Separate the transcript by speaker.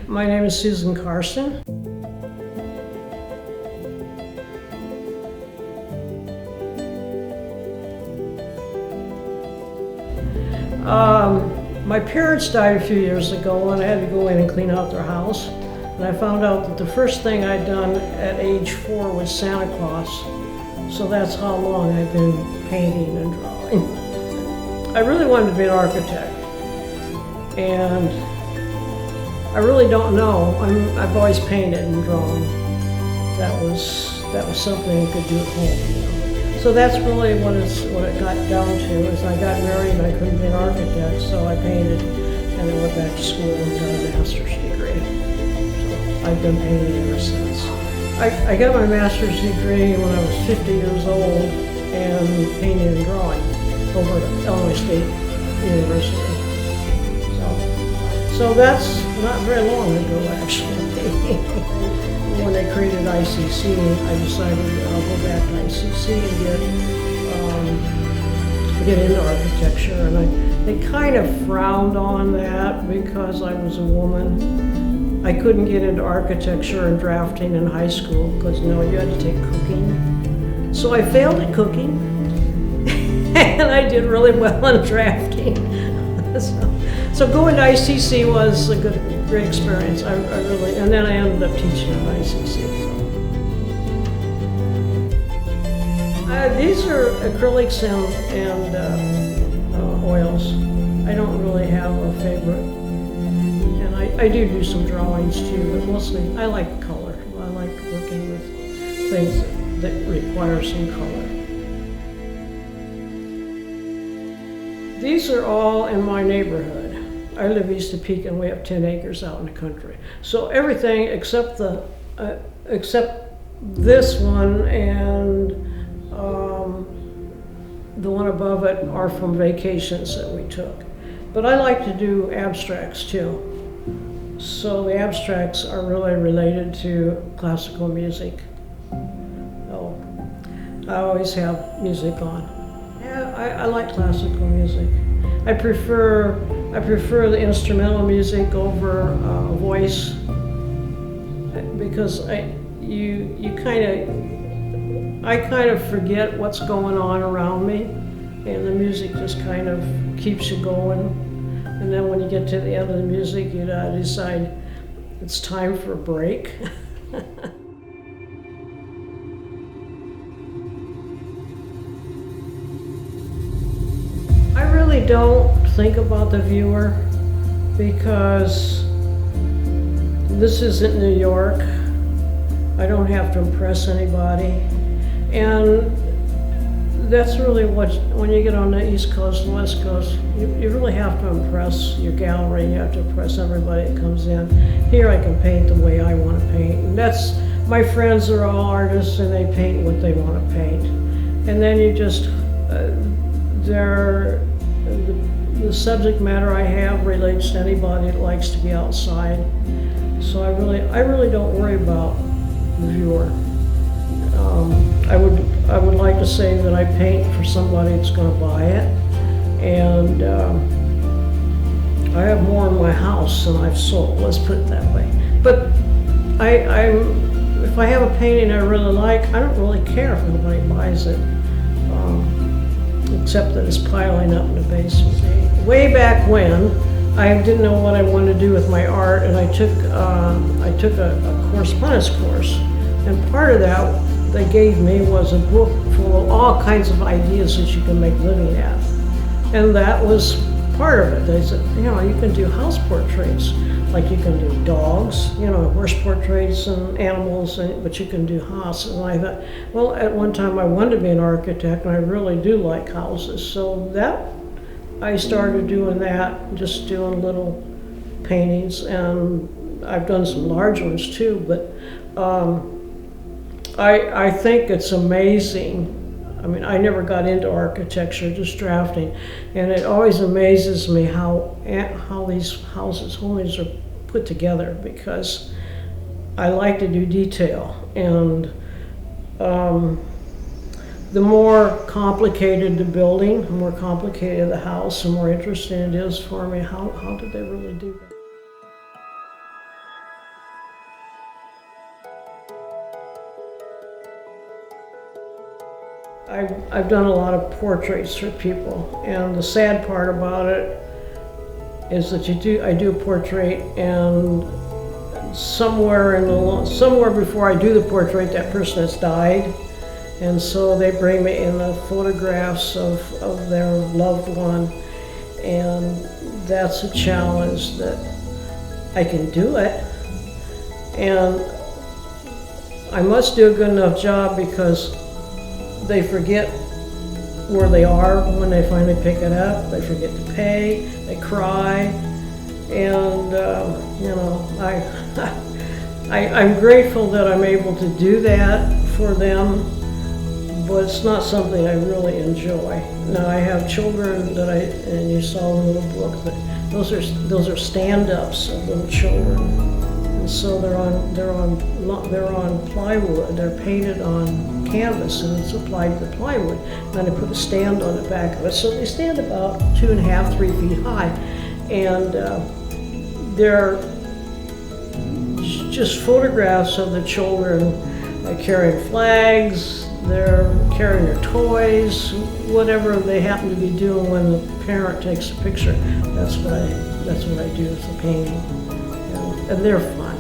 Speaker 1: My name is Susan Carson. My parents died a few years ago and I had to go in and clean out their house. And I found out that the first thing I'd done at age 4 was Santa Claus. So that's how long I've been painting and drawing. I really wanted to be an architect. And I really don't know. I've always painted and drawn. That was something you could do at home, you know. So that's really what it got down to. Is I got married and I couldn't be an architect, so I painted and then went back to school and got a master's degree. So I've been painting ever since. I got my master's degree when I was 50 years old and painting and drawing over at Illinois State University. So that's not very long ago, actually. When they created ICC, I decided I'll go back to ICC and get into architecture. And they kind of frowned on that because I was a woman. I couldn't get into architecture and drafting in high school because, you had to take cooking. So I failed at cooking, and I did really well in drafting. So going to ICC was a great experience. I really, and then I ended up teaching at ICC. These are acrylics and oils. I don't really have a favorite, and I do some drawings too, but mostly I like color. I like working with things that require some color. These are all in my neighborhood. I live east of Pekin. We have 10 acres out in the country. So everything except except this one and the one above it are from vacations that we took. But I like to do abstracts too. So the abstracts are really related to classical music. So I always have music on. Yeah, I like classical music. I prefer the instrumental music over voice because I kind of forget what's going on around me, and the music just kind of keeps you going. And then when you get to the end of the music, you decide it's time for a break. I really don't think about the viewer because this isn't New York. I don't have to impress anybody. And that's really when you get on the East Coast and West Coast, you really have to impress your gallery. You have to impress everybody that comes in. Here I can paint the way I want to paint. And my friends are all artists and they paint what they want to paint. And then you just, the subject matter I have relates to anybody that likes to be outside. So I really don't worry about the viewer. I would like to say that I paint for somebody that's going to buy it, and I have more in my house than I've sold. Let's put it that way. But if I have a painting I really like, I don't really care if nobody buys it. Except that it's piling up in the basement. Way back when, I didn't know what I wanted to do with my art, and I took a correspondence course, and part of that they gave me was a book full of all kinds of ideas that you can make a living at, and that was part of it. They said, you can do house portraits, like you can do dogs, horse portraits and animals, but you can do houses. And I thought, well, at one time I wanted to be an architect, and I really do like houses. So I started doing that, just doing little paintings, and I've done some large ones too, but I think it's amazing. I mean, I never got into architecture, just drafting, and it always amazes me how these homes are put together, because I like to do detail, and the more complicated the building, the more complicated the house, the more interesting it is for me. How did they really do that? I've done a lot of portraits for people, and the sad part about it is that I do a portrait, and somewhere before I do the portrait, that person has died, and so they bring me in the photographs of their loved one, and that's a challenge. That I can do it, and I must do a good enough job because they forget where they are when they finally pick it up. They forget to pay, they cry, and you know, I'm grateful that I'm able to do that for them, but it's not something I really enjoy. Now I have children and you saw in the little book, that those are stand-ups of little children, and so they're on plywood. They're painted on canvas, and it's applied to the plywood. And then I put a stand on the back of it, so they stand about 2.5, 3 feet high, and they're just photographs of the children carrying flags. They're carrying their toys, whatever they happen to be doing when the parent takes a picture. That's what I do with the painting, and they're fun.